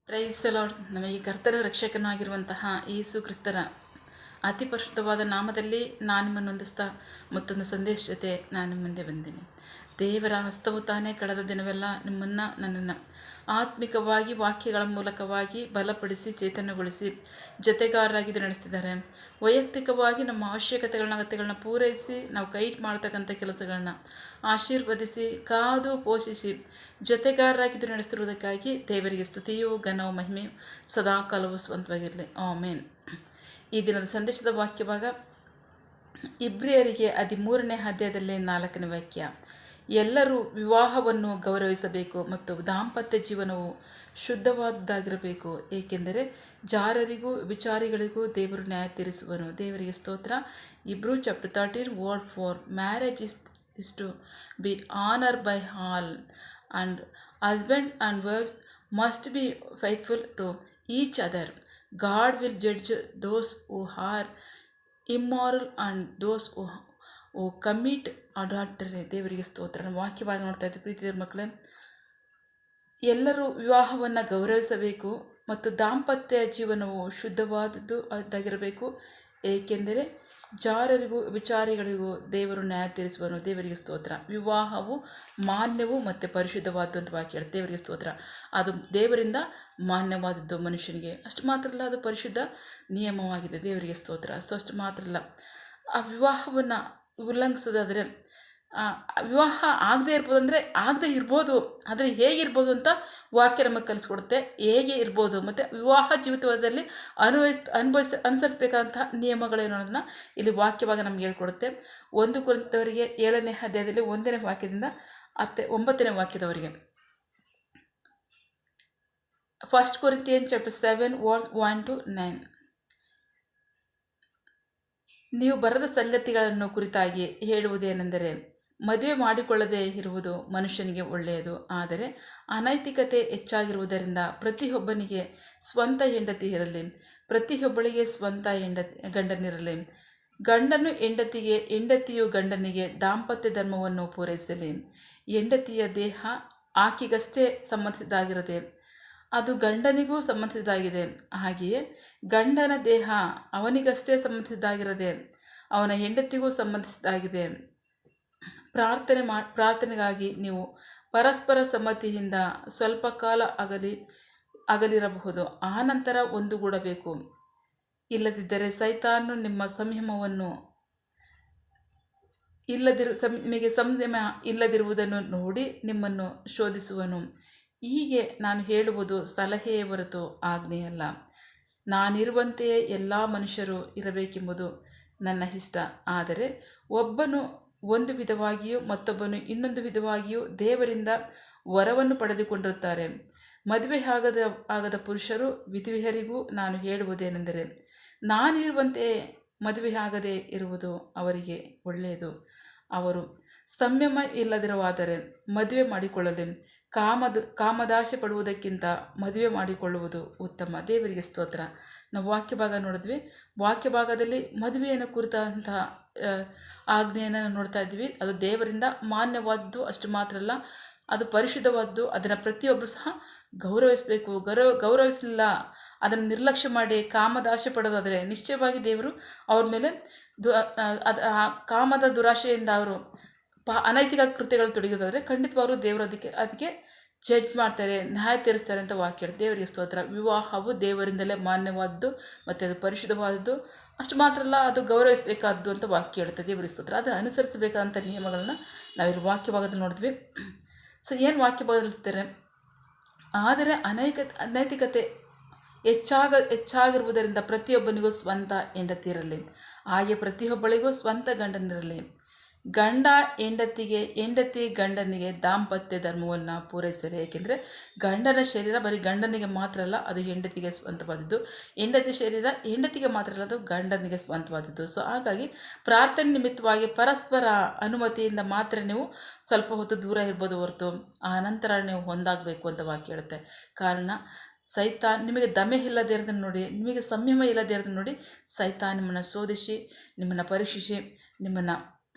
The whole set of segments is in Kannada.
Praise the lord. ನಮಗೆ ಕರ್ತನ ರಕ್ಷಕನಾಗಿರುವಂತಹ ಯೇಸು ಕ್ರಿಸ್ತರ ಅತಿ ಪರಿಶುದ್ಧವಾದ ನಾಮದಲ್ಲಿ ನಾನು ನಿಮ್ಮನ್ನು ಹೊಂದಿಸ್ತಾ ಮತ್ತೊಂದು ಸಂದೇಶ ಜೊತೆ ನಾನು ಮುಂದೆ ಬಂದೇನೆ. ದೇವರ ಹಸ್ತವು ತಾನೇ ಕಳೆದ ದಿನವೆಲ್ಲ ನನ್ನನ್ನು ಆತ್ಮಿಕವಾಗಿ ವಾಕ್ಯಗಳ ಮೂಲಕವಾಗಿ ಬಲಪಡಿಸಿ ಚೈತನ್ಯಗೊಳಿಸಿ ಜೊತೆಗಾರರಾಗಿ ನಡೆಸ್ತಿದ್ದಾರೆ. ವೈಯಕ್ತಿಕವಾಗಿ ನಮ್ಮ ಅಗತ್ಯಗಳನ್ನ ಪೂರೈಸಿ ನಾವು ಕೈ ಮಾಡ್ತಕ್ಕಂಥ ಕೆಲಸಗಳನ್ನ ಆಶೀರ್ವದಿಸಿ ಕಾದು ಪೋಷಿಸಿ ಜೊತೆಗಾರರಾಗಿದ್ದು ನಡೆಸ್ತಿರುವುದಕ್ಕಾಗಿ ದೇವರಿಗೆ ಸ್ತುತಿಯು ಘನವು ಮಹಿಮೆಯು ಸದಾ ಕಾಲವು ಸ್ವಂತವಾಗಿರಲಿ. ಆಮೇನ್. ಈ ದಿನದ ಸಂದೇಶದ ವಾಕ್ಯಭಾಗ ಇಬ್ರಿಯರಿಗೆ 13ನೇ ಅಧ್ಯಾಯದಲ್ಲಿ 4ನೇ ವಾಕ್ಯ. ಎಲ್ಲರೂ ವಿವಾಹವನ್ನು ಗೌರವಿಸಬೇಕು ಮತ್ತು ದಾಂಪತ್ಯ ಜೀವನವು ಶುದ್ಧವಾದದ್ದಾಗಿರಬೇಕು, ಏಕೆಂದರೆ ಜಾರರಿಗೂ ವಿಚಾರಿಗಳಿಗೂ ದೇವರು ನ್ಯಾಯ ತೀರಿಸುವನು. ದೇವರಿಗೆ ಸ್ತೋತ್ರ. ಇಬ್ರೂ chapter 13 word 4. Marriage is to be honored by all, and husband and wife must be faithful to each other. God will judge those who are immoral and those who commit adultery. ದೇವರಿಗೆ ಸ್ತೋತ್ರ. ವಾಕ್ಯವಾಗಿ ನೋಡ್ತಾ ಇದ್ದೀವಿ ಪ್ರೀತಿಯ ಮಕ್ಕಳೇ. ಎಲ್ಲರೂ ವಿವಾಹವನ್ನು ಗೌರವಿಸಬೇಕು ಮತ್ತು ದಾಂಪತ್ಯ ಜೀವನವು ಶುದ್ಧವಾದದ್ದು ಅದಾಗಿರಬೇಕು, ಏಕೆಂದರೆ ಜಾರರಿಗೂ ವಿಚಾರಿಗಳಿಗೂ ದೇವರು ನ್ಯಾಯ ತೀರಿಸುವನು. ದೇವರಿಗೆ ಸ್ತೋತ್ರ. ವಿವಾಹವು ಮಾನ್ಯವು ಮತ್ತು ಪರಿಶುದ್ಧವಾದ್ದು ಅಂತ ವಾಕ್ಯ ಹೇಳಿ. ದೇವರಿಗೆ ಸ್ತೋತ್ರ. ಅದು ದೇವರಿಂದ ಮಾನ್ಯವಾದದ್ದು ಮನುಷ್ಯನಿಗೆ. ಅಷ್ಟು ಮಾತ್ರ ಅಲ್ಲ, ಅದು ಪರಿಶುದ್ಧ ನಿಯಮವಾಗಿದೆ. ದೇವರಿಗೆ ಸ್ತೋತ್ರ. ಸೊ ಅಷ್ಟು ಮಾತ್ರ ಅಲ್ಲ, ಆ ವಿವಾಹವನ್ನು ಉಲ್ಲಂಘಿಸೋದಾದರೆ ವಿವಾಹ ಆಗದೇ ಇರ್ಬೋದು ಅಂದರೆ ಆಗದೇ ಇರ್ಬೋದು, ಆದರೆ ಹೇಗಿರ್ಬೋದು ಅಂತ ವಾಕ್ಯ ನಮಗೆ ಕಲಿಸ್ಕೊಡುತ್ತೆ. ಹೇಗೆ ಇರ್ಬೋದು ಮತ್ತು ವಿವಾಹ ಜೀವಿತದಲ್ಲಿ ಅನುಸರಿಸಬೇಕಾದಂಥ ನಿಯಮಗಳೇನು ಅನ್ನೋದನ್ನು ಇಲ್ಲಿ ವಾಕ್ಯವಾಗಿ ನಮ್ಗೆ ಹೇಳ್ಕೊಡುತ್ತೆ. 1 ಕೊರಿಂಥದವರಿಗೆ 7ನೇ ಅಧ್ಯಾಯದಲ್ಲಿ 1ನೇ ವಾಕ್ಯದಿಂದ 9ನೇ ವಾಕ್ಯದವರೆಗೆ. 1 Corinthians chapter 7 verse 1 to 9. ನೀವು ಬರದ ಸಂಗತಿಗಳನ್ನು ಕುರಿತಾಗಿ ಹೇಳುವುದೇನೆಂದರೆ, ಮದುವೆ ಮಾಡಿಕೊಳ್ಳದೇ ಇರುವುದು ಮನುಷ್ಯನಿಗೆ ಒಳ್ಳೆಯದು, ಆದರೆ ಅನೈತಿಕತೆ ಹೆಚ್ಚಾಗಿರುವುದರಿಂದ ಪ್ರತಿಯೊಬ್ಬನಿಗೆ ಸ್ವಂತ ಹೆಂಡತಿ ಇರಲಿ, ಪ್ರತಿಯೊಬ್ಬಳಿಗೆ ಸ್ವಂತ ಗಂಡನಿರಲಿ. ಗಂಡನು ಹೆಂಡತಿಗೆ, ಹೆಂಡತಿಯು ಗಂಡನಿಗೆ ದಾಂಪತ್ಯ ಧರ್ಮವನ್ನು ಪೂರೈಸಲಿ. ಹೆಂಡತಿಯ ದೇಹ ಆಕೆಗಷ್ಟೇ ಸಂಬಂಧಿಸಿದ್ದಾಗಿರದೆ ಅದು ಗಂಡನಿಗೂ ಸಂಬಂಧಿಸಿದ್ದಾಗಿದೆ. ಹಾಗೆಯೇ ಗಂಡನ ದೇಹ ಅವನಿಗಷ್ಟೇ ಸಂಬಂಧಿಸಿದ್ದಾಗಿರದೆ ಅವನ ಹೆಂಡತಿಗೂ ಸಂಬಂಧಿಸಿದ್ದಾಗಿದೆ. ಪ್ರಾರ್ಥನೆಗಾಗಿ ನೀವು ಪರಸ್ಪರ ಸಮ್ಮತಿಯಿಂದ ಸ್ವಲ್ಪ ಕಾಲ ಅಗಲಿರಬಹುದು, ಆನಂತರ ಒಂದುಗೂಡಬೇಕು. ಇಲ್ಲದಿದ್ದರೆ ಸೈತಾನನು ನಿಮ್ಮ ನಿಮಗೆ ಸಂಯಮ ಇಲ್ಲದಿರುವುದನ್ನು ನೋಡಿ ನಿಮ್ಮನ್ನು ಶೋಧಿಸುವನು. ಹೀಗೆ ನಾನು ಹೇಳುವುದು ಸಲಹೆಯೇ ಹೊರತು ಆಜ್ಞೆಯಲ್ಲ. ನಾನಿರುವಂತೆಯೇ ಎಲ್ಲ ಮನುಷ್ಯರು ಇರಬೇಕೆಂಬುದು ನನ್ನ ಇಷ್ಟ. ಆದರೆ ಒಬ್ಬನು ಒಂದು ವಿಧವಾಗಿಯೂ ಮತ್ತೊಬ್ಬನು ಇನ್ನೊಂದು ವಿಧವಾಗಿಯೂ ದೇವರಿಂದ ವರವನ್ನು ಪಡೆದುಕೊಂಡಿರುತ್ತಾರೆ. ಮದುವೆ ಆಗದ ಪುರುಷರು ವಿಧವೆಯರಿಗೂ ನಾನು ಹೇಳುವುದೇನೆಂದರೆ, ನಾನಿರುವಂತೆಯೇ ಮದುವೆಯಾಗದೇ ಇರುವುದು ಅವರಿಗೆ ಒಳ್ಳೆಯದು. ಅವರು ಸಂಯಮ ಇಲ್ಲದಿರುವಾದರೆ ಮದುವೆ ಮಾಡಿಕೊಳ್ಳಲಿ. ಕಾಮದಾಶೆ ಪಡುವುದಕ್ಕಿಂತ ಮದುವೆ ಮಾಡಿಕೊಳ್ಳುವುದು ಉತ್ತಮ. ದೇವರಿಗೆ ಸ್ತೋತ್ರ. ನಾವು ವಾಕ್ಯಭಾಗ ನೋಡಿದ್ವಿ. ವಾಕ್ಯಭಾಗದಲ್ಲಿ ಮದುವೆಯನ್ನು ಕುರಿತಂತಹ ಆಜ್ಞೆಯನ್ನು ನೋಡ್ತಾ ಇದ್ವಿ. ಅದು ದೇವರಿಂದ ಮಾನ್ಯವಾದ್ದು, ಅಷ್ಟು ಮಾತ್ರ ಅಲ್ಲ, ಅದು ಪರಿಶುದ್ಧವಾದ್ದು. ಅದನ್ನು ಪ್ರತಿಯೊಬ್ಬರು ಸಹ ಗೌರವಿಸಬೇಕು. ಗೌರವಿಸಲಿಲ್ಲ, ಅದನ್ನು ನಿರ್ಲಕ್ಷ್ಯ ಮಾಡಿ ಕಾಮದಾಶೆ ಪಡೋದಾದರೆ ನಿಶ್ಚಯವಾಗಿ ದೇವರು ಅವ್ರ ಮೇಲೆ ಕಾಮದ ದುರಾಶೆಯಿಂದ ಅವರು ಅನೈತಿಕ ಕೃತ್ಯಗಳು ತೊಡಗೋದಾದರೆ ಖಂಡಿತವಾಗ್ಲೂ ದೇವರು ಅದಕ್ಕೆ ಜಡ್ಜ್ ಮಾಡ್ತಾರೆ, ನ್ಯಾಯ ತೀರಿಸ್ತಾರೆ ಅಂತ ವಾಕ್ಯ. ದೇವರಿಗೆ ಸ್ತೋತ್ರ. ವಿವಾಹವು ದೇವರಿಂದಲೇ ಮಾನ್ಯವಾದ್ದು ಮತ್ತು ಅದು ಪರಿಶುದ್ಧವಾದದ್ದು. ಅಷ್ಟು ಮಾತ್ರ ಅಲ್ಲ, ಅದು ಗೌರವಿಸಬೇಕಾದ್ದು ಅಂತ ವಾಕ್ಯ ಹೇಳುತ್ತೆ. ದೇವರಿಗೆ ಸ್ತೋತ್ರ. ಅದು ಅನುಸರಿಸಬೇಕಾದಂಥ ನಿಯಮಗಳನ್ನ ನಾವಿಲ್ಲಿ ವಾಕ್ಯಭಾಗದಲ್ಲಿ ನೋಡಿದ್ವಿ. ಸೊ ಏನು ವಾಕ್ಯಭಾಗದಲ್ಲಿರ್ತಾರೆ, ಆದರೆ ಅನೈತಿಕತೆ ಹೆಚ್ಚಾಗಿರುವುದರಿಂದ ಪ್ರತಿಯೊಬ್ಬನಿಗೂ ಸ್ವಂತ ಹೆಂಡತಿ ಇರಲಿ, ಹಾಗೆ ಪ್ರತಿಯೊಬ್ಬಳಿಗೂ ಸ್ವಂತ ಗಂಡನಿರಲಿ. ಗಂಡ ಹೆಂಡತಿಗೆ, ಹೆಂಡತಿ ಗಂಡನಿಗೆ ದಾಂಪತ್ಯ ಧರ್ಮವನ್ನು ಪೂರೈಸಲಿ. ಏಕೆಂದರೆ ಗಂಡನ ಶರೀರ ಬರೀ ಗಂಡನಿಗೆ ಮಾತ್ರ ಅಲ್ಲ, ಅದು ಹೆಂಡತಿಗೆ ಸ್ವಂತವಾದದ್ದು. ಹೆಂಡತಿ ಶರೀರ ಹೆಂಡತಿಗೆ ಮಾತ್ರ ಅಲ್ಲ, ಅದು ಗಂಡನಿಗೆ ಸ್ವಂತವಾದದ್ದು. ಸೊ ಹಾಗಾಗಿ ಪ್ರಾರ್ಥನೆ ನಿಮಿತ್ತವಾಗಿ ಪರಸ್ಪರ ಅನುಮತಿಯಿಂದ ಮಾತ್ರ ನೀವು ಸ್ವಲ್ಪ ಹೊತ್ತು ದೂರ ಇರ್ಬೋದು ಹೊರತು ಆ ನಂತರ ನೀವು ಹೊಂದಾಗಬೇಕು ಅಂತ ವಾಕ್ಯ ಹೇಳುತ್ತೆ. ಕಾರಣ ಸೈತಾನ್ ನಿಮಗೆ ದಮೆ ಇಲ್ಲದೇ ಇರೋದನ್ನು ನೋಡಿ, ನಿಮಗೆ ಸಂಯಮ ಇಲ್ಲದೇ ಇರೋದನ್ನು ನೋಡಿ ಸೈತಾನ್ ನಿಮ್ಮನ್ನು ಶೋಧಿಸಿ, ನಿಮ್ಮನ್ನು ಪರೀಕ್ಷಿಸಿ, ನಿಮ್ಮನ್ನು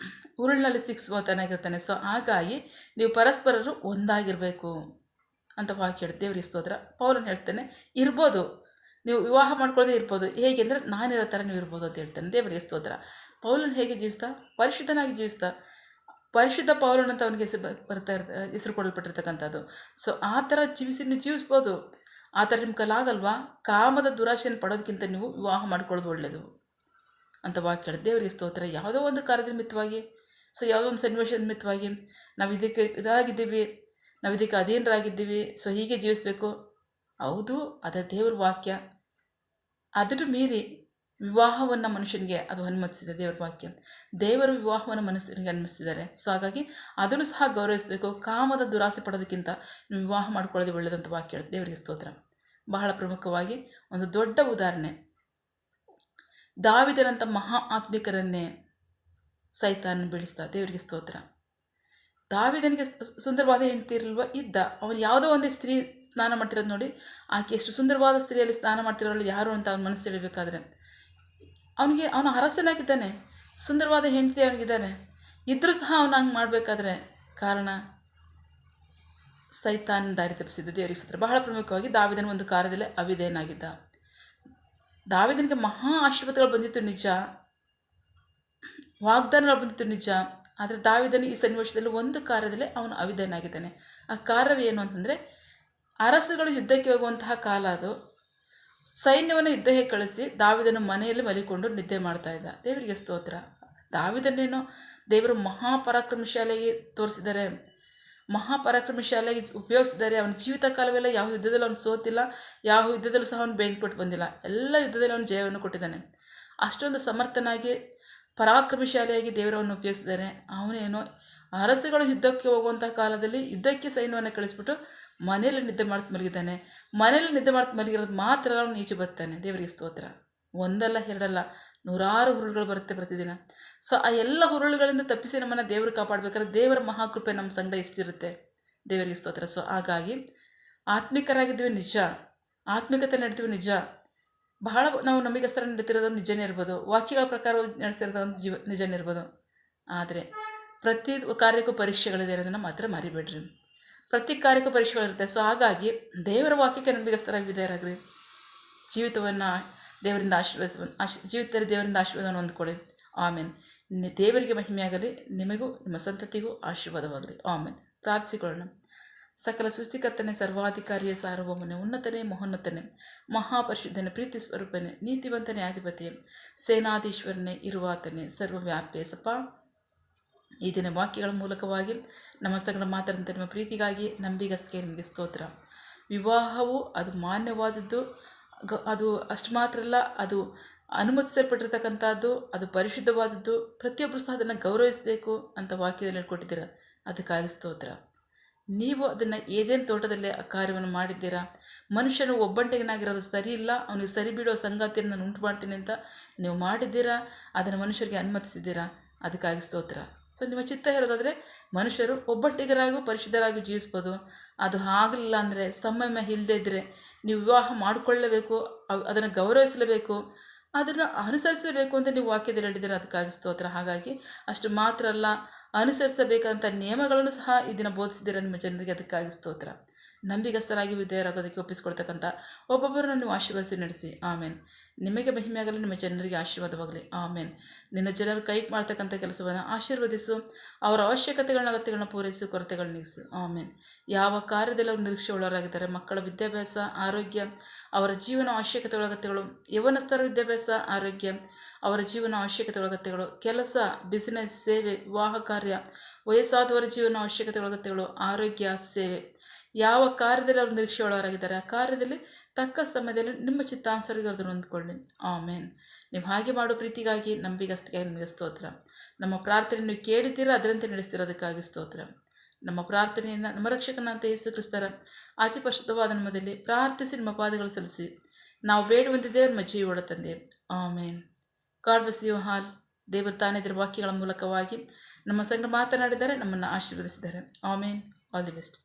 ಉರುಳಿನಲ್ಲಿ ಸಿಕ್ಕಿಸುವತನಾಗಿರ್ತಾನೆ. ಸೊ ಹಾಗಾಗಿ ನೀವು ಪರಸ್ಪರರು ಒಂದಾಗಿರಬೇಕು. ಅಂತ ವಾಕ್ಯ ಹೇಳಿ ದೇವರಿಗೆ ಸ್ತೋತ್ರ. ಪೌಲನು ಹೇಳ್ತಾನೆ, ಇರ್ಬೋದು, ನೀವು ವಿವಾಹ ಮಾಡ್ಕೊಳ್ಳೋದೇ ಇರ್ಬೋದು, ಹೇಗೆ ಅಂದರೆ ನಾನಿರೋ ಥರ ನೀವು ಇರ್ಬೋದು ಅಂತ ಹೇಳ್ತಾನೆ. ದೇವರಿಗೆ ಸ್ತೋತ್ರ. ಪೌಲನು ಹೇಗೆ ಜೀವಿಸ್ತಾ? ಪರಿಶುದ್ಧನಾಗಿ ಜೀವಿಸ್ತಾ. ಪರಿಶುದ್ಧ ಪೌಲನು ಅಂತ ಅವನಿಗೆ ಹೆಸರು ಕೊಡಲ್ಪಟ್ಟಿರ್ತಕ್ಕಂಥದ್ದು. ಸೊ ಆ ಥರ ನೀವು ಜೀವಿಸ್ಬೋದು. ಆ ಥರ ನಿಮ್ಮ ಕಲಾಗಲ್ವಾ? ಕಾಮದ ದುರಾಶೆಯನ್ನು ಪಡೋದಕ್ಕಿಂತ ನೀವು ವಿವಾಹ ಮಾಡ್ಕೊಳ್ಳೋದು ಒಳ್ಳೆಯದು ಅಂತ ವಾಕ್ಯ ಹೇಳಿ ದೇವರಿಗೆ ಸ್ತೋತ್ರ. ಯಾವುದೋ ಒಂದು ಕಾರ್ಯದ ನಿಮಿತ್ತವಾಗಿ, ಸೊ ಯಾವುದೋ ಒಂದು ಸನ್ನಿವೇಶದ ನಿಮಿತ್ತವಾಗಿ ನಾವು ಇದಕ್ಕೆ ಇದಾಗಿದ್ದೀವಿ, ನಾವು ಇದಕ್ಕೆ ಅಧೀನರಾಗಿದ್ದೀವಿ, ಸೊ ಹೀಗೆ ಜೀವಿಸಬೇಕು. ಹೌದು, ಅದೇ ದೇವ್ರ ವಾಕ್ಯ. ಅದನ್ನು ಮೀರಿ ವಿವಾಹವನ್ನು ಮನುಷ್ಯನಿಗೆ ಅದು ಅನುಮತಿಸಿದೆ ದೇವರ ವಾಕ್ಯ. ದೇವರು ವಿವಾಹವನ್ನು ಮನುಷ್ಯನಿಗೆ ಅನುಮತಿಸಿದ್ದಾರೆ. ಸೊ ಹಾಗಾಗಿ ಅದನ್ನು ಸಹ ಗೌರವಿಸಬೇಕು. ಕಾಮದ ದುರಾಸೆ ಪಡೋದಕ್ಕಿಂತ ನೀವು ವಿವಾಹ ಮಾಡ್ಕೊಳ್ಳೋದು ಒಳ್ಳೆಯದಂತ ವಾಕ್ಯ ಹೇಳಿ ದೇವರಿಗೆ ಸ್ತೋತ್ರ. ಬಹಳ ಪ್ರಮುಖವಾಗಿ ಒಂದು ದೊಡ್ಡ ಉದಾಹರಣೆ, ದಾವಿದನಂಥ ಮಹಾ ಆತ್ಮಿಕರನ್ನೇ ಸೈತಾನ್ ಬೀಳಿಸ್ತಾ. ದೇವರಿಗೆ ಸ್ತೋತ್ರ. ದಾವಿದನಿಗೆ ಸುಂದರವಾದ ಹೆಂಡತಿ ಇರಲ್ವ ಇದ್ದ. ಅವನು ಯಾವುದೋ ಒಂದೇ ಸ್ತ್ರೀ ಸ್ನಾನ ಮಾಡ್ತಿರೋದು ನೋಡಿ, ಆಕೆ ಎಷ್ಟು ಸುಂದರವಾದ ಸ್ತ್ರೀಯಲ್ಲಿ ಸ್ನಾನ ಮಾಡ್ತಿರೋಲ್ಲ ಯಾರು ಅಂತ ಅವ್ನ ಮನಸ್ಸು ಹೇಳಬೇಕಾದ್ರೆ, ಅವನು ಅರಸನಾಗಿದ್ದಾನೆ, ಸುಂದರವಾದ ಹೆಂಡತಿ ಅವನಿಗಿದ್ದಾನೆ, ಇದ್ದರೂ ಸಹ ಅವನು ಹಂಗೆ ಮಾಡಬೇಕಾದ್ರೆ ಕಾರಣ ಸೈತಾನ್ ದಾರಿ ತಪ್ಪಿಸಿದ್ದ. ದೇವರಿಗೆ ಸ್ತೋತ್ರ. ಬಹಳ ಪ್ರಮುಖವಾಗಿ ದಾವಿದನ ಒಂದು ಕಾರ್ಯದಲ್ಲಿ ಅವಿಧೇಯನಾಗಿದ್ದ. ದಾವಿದನಿಗೆ ಮಹಾ ಆಶೀರ್ವಾದಗಳು ಬಂದಿತ್ತು ನಿಜ, ವಾಗ್ದಾನಗಳು ಬಂದಿತ್ತು ನಿಜ. ಆದರೆ ದಾವಿದನು ಈ ಸನ್ನಿವೇಶದಲ್ಲಿ ಒಂದು ಕಾರ್ಯದಲ್ಲಿ ಅವನು ಅವಿಧೇಯನಾಗಿದ್ದಾನೆ. ಆ ಕಾರ್ಯವೇನು ಅಂತಂದರೆ, ಅರಸುಗಳು ಯುದ್ಧಕ್ಕೆ ಹೋಗುವಂತಹ ಕಾಲ ಅದು. ಸೈನ್ಯವನ್ನು ಯುದ್ಧಕ್ಕೆ ಕಳಿಸಿ ದಾವಿದನು ಮನೆಯಲ್ಲಿ ಮಲಿಕೊಂಡು ನಿದ್ದೆ ಮಾಡ್ತಾ ಇದ್ದ. ದೇವರಿಗೆ ಸ್ತೋತ್ರ. ದಾವಿದನೇನೋ ದೇವರು ಮಹಾಪರಾಕ್ರಮಶಾಲಿಯಾಗಿ ತೋರಿಸಿದ್ದಾರೆ, ಮಹಾಪರಾಕ್ರಮಶಾಲಿಯಾಗಿ ಉಪಯೋಗಿಸಿದ್ದಾರೆ. ಅವನ ಜೀವಿತ ಕಾಲವೆಲ್ಲ ಯಾವ ಯುದ್ಧದಲ್ಲಿ ಅವನು ಸೋತಿಲ್ಲ, ಯಾವ ಯುದ್ಧದಲ್ಲೂ ಸಹ ಅವನು ಬೆಂಕಿ ಕೊಟ್ಟು ಬಂದಿಲ್ಲ. ಎಲ್ಲ ಯುದ್ಧದಲ್ಲಿ ಅವನು ಜಯವನ್ನು ಕೊಟ್ಟಿದ್ದಾನೆ. ಅಷ್ಟೊಂದು ಸಮರ್ಥನಾಗಿ ಪರಾಕ್ರಮಶಾಲಿಯಾಗಿ ದೇವರವನ್ನು ಉಪಯೋಗಿಸಿದ್ದಾನೆ. ಅವನೇನೋ ಅರಸುಗಳು ಯುದ್ಧಕ್ಕೆ ಹೋಗುವಂಥ ಕಾಲದಲ್ಲಿ ಯುದ್ಧಕ್ಕೆ ಸೈನ್ಯವನ್ನು ಕಳಿಸ್ಬಿಟ್ಟು ಮನೆಯಲ್ಲಿ ನಿದ್ದೆ ಮಾಡ್ತಾ ಮಲಗಿದ್ದಾನೆ. ಮನೆಯಲ್ಲಿ ನಿದ್ದೆ ಮಾಡ್ತಾ ಮಲಗಿರೋದು ಮಾತ್ರ ಅವನು ಈಚೆ ಬರ್ತಾನೆ. ದೇವರಿಗೆ ಸ್ತೋತ್ರ. ಒಂದಲ್ಲ ಎರಡಲ್ಲ, 100 ಹುರುಳುಗಳು ಬರುತ್ತೆ ಪ್ರತಿದಿನ. ಸೊ ಆ ಎಲ್ಲ ಹುರುಳುಗಳಿಂದ ತಪ್ಪಿಸಿ ನಮ್ಮನ್ನು ದೇವರು ಕಾಪಾಡಬೇಕಾದ್ರೆ ದೇವರ ಮಹಾಕೃಪೆ ನಮ್ಮ ಸಂಗಡ ಎಷ್ಟಿರುತ್ತೆ. ದೇವರಿಗೆ ಸ್ತೋತ್ರ. ಸೊ ಹಾಗಾಗಿ ಆತ್ಮಿಕರಾಗಿದ್ದೀವಿ ನಿಜ, ಆತ್ಮಿಕತೆ ನಡೀತೀವಿ ನಿಜ, ಬಹಳ ನಾವು ನಂಬಿಕಸ್ತರ ನಡೀತಿರೋದು ನಿಜನೇ ಇರ್ಬೋದು, ವಾಕ್ಯಗಳ ಪ್ರಕಾರವಾಗಿ ನಡೀತಿರೋದು ನಿಜನೇ ಇರ್ಬೋದು. ಆದರೆ ಪ್ರತಿ ಕಾರ್ಯಕ್ಕೂ ಪರೀಕ್ಷೆಗಳಿದೆ ಅನ್ನೋದನ್ನು ಮಾತ್ರ ಮರಿಬೇಡ್ರಿ. ಪ್ರತಿ ಕಾರ್ಯಕ್ಕೂ ಪರೀಕ್ಷೆಗಳಿರುತ್ತೆ. ಸೊ ಹಾಗಾಗಿ ದೇವರ ವಾಕ್ಯಕ್ಕೆ ನಂಬಿಕಸ್ಥರಾಗಿ ವಿಧೇಯರಾಗ್ರಿ. ಜೀವಿತವನ್ನು ದೇವರಿಂದ ಜೀವಿತದಲ್ಲಿ ದೇವರಿಂದ ಆಶೀರ್ವಾದವನ್ನು ಹೊಂದ್ಕೊಳ್ಳಿ. ಆಮೇನ್. ದೇವರಿಗೆ ಮಹಿಮೆಯಾಗಲಿ, ನಿಮಗೂ ನಿಮ್ಮ ಸಂತತಿಗೂ ಆಶೀರ್ವಾದವಾಗಲಿ. ಆಮೇನ್. ಪ್ರಾರ್ಥಿಸಿಕೊಳ್ಳೋಣ. ಸಕಲ ಸೃಷ್ಟಿಕರ್ತನೆ, ಸರ್ವಾಧಿಕಾರಿಯ ಸಾರ್ವಭೌಮನೆ, ಉನ್ನತನೇ ಮಹೋನ್ನತನೇ, ಮಹಾಪರಿಶುದ್ಧನೇ, ಪ್ರೀತಿ ಸ್ವರೂಪನೇ, ನೀತಿವಂತನೇ, ಅಧಿಪತಿಯೇ, ಸೇನಾಧೀಶ್ವರನೇ, ಇರುವಾತನೇ, ಸರ್ವವ್ಯಾಪ್ಯ ಸಪ. ಈ ದಿನ ವಾಕ್ಯಗಳ ಮೂಲಕವಾಗಿ ನಮ್ಮ ಸಂಗಡ ಮಾತಾಡಿದಂತೆ ನಿಮ್ಮ ಪ್ರೀತಿಗಾಗಿ ನಂಬಿಗಸ್ಗೆ ನಿಮಗೆ ಸ್ತೋತ್ರ. ವಿವಾಹವು ಅದು ಮಾನ್ಯವಾದದ್ದು, ಅದು ಅಷ್ಟು ಮಾತ್ರ ಅಲ್ಲ, ಅದು ಅನುಮತಿಸಲ್ಪಟ್ಟಿರ್ತಕ್ಕಂಥದ್ದು, ಅದು ಪರಿಶುದ್ಧವಾದದ್ದು. ಪ್ರತಿಯೊಬ್ಬರು ಸಹ ಅದನ್ನು ಗೌರವಿಸಬೇಕು ಅಂತ ವಾಕ್ಯದಲ್ಲಿ ಹೇಳ್ಕೊಟ್ಟಿದ್ದೀರ. ಅದಕ್ಕಾಗಿ ಸ್ತೋತ್ರ. ನೀವು ಅದನ್ನು ಏದೇನು ತೋಟದಲ್ಲಿ ಆ ಕಾರ್ಯವನ್ನು ಮಾಡಿದ್ದೀರಾ. ಮನುಷ್ಯನು ಒಬ್ಬಂಟಿಗನಾಗಿರೋದು ಸರಿ ಇಲ್ಲ, ಅವನಿಗೆ ಸರಿ ಬಿಡೋ ಸಂಗಾತಿಯನ್ನು ನಾನು ಉಂಟು ಮಾಡ್ತೀನಿ ಅಂತ ನೀವು ಮಾಡಿದ್ದೀರಾ. ಅದನ್ನು ಮನುಷ್ಯರಿಗೆ ಅನುಮತಿಸಿದ್ದೀರಾ. ಅದಕ್ಕಾಗಿ ಸ್ತೋತ್ರ. ಸೊ ನಿಮ್ಮ ಚಿತ್ತ ಇರೋದಾದರೆ ಮನುಷ್ಯರು ಒಬ್ಬಂಟಿಗರಾಗೂ ಪರಿಶುದ್ಧರಾಗಿ ಜೀವಿಸ್ಬೋದು. ಅದು ಆಗಲಿಲ್ಲ ಅಂದರೆ, ಸಂಯಮ ಇಲ್ಲದೇ ಇದ್ದರೆ ನೀವು ವಿವಾಹ ಮಾಡಿಕೊಳ್ಳಲೇಬೇಕು, ಅದನ್ನು ಗೌರವಿಸಲೇಬೇಕು, ಅದನ್ನು ಅನುಸರಿಸಲೇಬೇಕು ಅಂತ ನೀವು ವಾಕ್ಯದಲ್ಲಿ ಹೇಳಿದ್ದೀರ. ಅದಕ್ಕಾಗಿ ಸ್ತೋತ್ರ. ಹಾಗಾಗಿ ಅಷ್ಟು ಮಾತ್ರ ಅಲ್ಲ, ಅನುಸರಿಸಬೇಕಂತ ನಿಯಮಗಳನ್ನು ಸಹ ಈ ದಿನ ಬೋಧಿಸಿದ್ದೀರ ನಿಮ್ಮ ಜನರಿಗೆ. ಅದಕ್ಕಾಗಿ ಸ್ತೋತ್ರ. ನಂಬಿಗಸ್ತರಾಗಿ ವಿಧೇಯರಾಗೋದಕ್ಕೆ ಒಪ್ಪಿಸ್ಕೊಳ್ತಕ್ಕಂಥ ಒಬ್ಬೊಬ್ಬರನ್ನು ನೀವು ಆಶೀರ್ವದಿಸಿ ನಡೆಸಿ. ಆಮೇನ್. ನಿಮಗೆ ಮಹಿಮೆಯಾಗಲಿ, ನಿಮ್ಮ ಜನರಿಗೆ ಆಶೀರ್ವಾದವಾಗಲಿ. ಆಮೇನ್. ನಿನ್ನ ಜನರು ಕೈ ಮಾಡ್ತಕ್ಕಂಥ ಕೆಲಸವನ್ನು ಆಶೀರ್ವದಿಸು, ಅವರ ಅಗತ್ಯಗಳನ್ನ ಪೂರೈಸು, ಕೊರತೆಗಳನ್ನ ನೀಗಿಸು. ಆಮೇನ್. ಯಾವ ಕಾರ್ಯದಲ್ಲಿ ಅವರು ನಿರೀಕ್ಷೆ ಉಳ್ಳವರಾಗಿದ್ದಾರೆ, ಮಕ್ಕಳ ವಿದ್ಯಾಭ್ಯಾಸ, ಆರೋಗ್ಯ, ಅವರ ಜೀವನ ಅವಶ್ಯಕತೆ ಅಗತ್ಯಗಳು, ಯವನಸ್ಥರ ವಿದ್ಯಾಭ್ಯಾಸ, ಆರೋಗ್ಯ, ಅವರ ಜೀವನ ಅವಶ್ಯಕತೆ ಅಗತ್ಯಗಳು, ಕೆಲಸ, ಬಿಸಿನೆಸ್, ಸೇವೆ, ವಿವಾಹ ಕಾರ್ಯ, ವಯಸ್ಸಾದವರ ಜೀವನ ಅವಶ್ಯಕತೆ ಅಗತ್ಯಗಳು, ಆರೋಗ್ಯ, ಸೇವೆ, ಯಾವ ಕಾರ್ಯದಲ್ಲಿ ಅವರು ನಿರೀಕ್ಷೆ ಒಳವರಾಗಿದ್ದಾರೆ ಆ ಕಾರ್ಯದಲ್ಲಿ ತಕ್ಕ ಸಮಯದಲ್ಲಿ ನಿಮ್ಮ ಚಿತ್ತಾನುಸಾರವಾಗಿ ಅದನ್ನು ಹೊಂದ್ಕೊಳ್ಳಿ. ಆಮೇನ್. ನೀವು ಹಾಗೆ ಮಾಡೋ ಪ್ರೀತಿಗಾಗಿ ನಂಬಿಗಸ್ತಿಗಾಗಿ ನಿಮಗೆ ಸ್ತೋತ್ರ. ನಮ್ಮ ಪ್ರಾರ್ಥನೆ ನೀವು ಕೇಳಿದ್ದೀರಾ, ಅದರಂತೆ ನಡೆಸ್ತಿರೋದಕ್ಕಾಗಿ ಸ್ತೋತ್ರ. ನಮ್ಮ ಪ್ರಾರ್ಥನೆಯನ್ನು ನಮ್ಮ ರಕ್ಷಕನಂತ ಯೇಸು ಕ್ರಿಸ್ತರ ಅತಿ ಪರಿಶುದ್ಧವಾದ ನಾಮದಲ್ಲಿ ಪ್ರಾರ್ಥಿಸಿ ನಿಮ್ಮ ಪಾದಗಳು ಸಲ್ಲಿಸಿ ನಾವು ಬೇಡುವಂತಿದ್ದೇವೆ ನಿಮ್ಮ ಜೀವದ ತಂದೆ. Amen. God bless you all. ದೇವರು ತಾನೇ ಇದರ ವಾಕ್ಯಗಳ ಮೂಲಕವಾಗಿ ನಮ್ಮ ಸಂಗಡ ಮಾತನಾಡಿದ್ದಾರೆ, ನಮ್ಮನ್ನು ಆಶೀರ್ವದಿಸಿದ್ದಾರೆ. ಆಮೇನ್. All the best.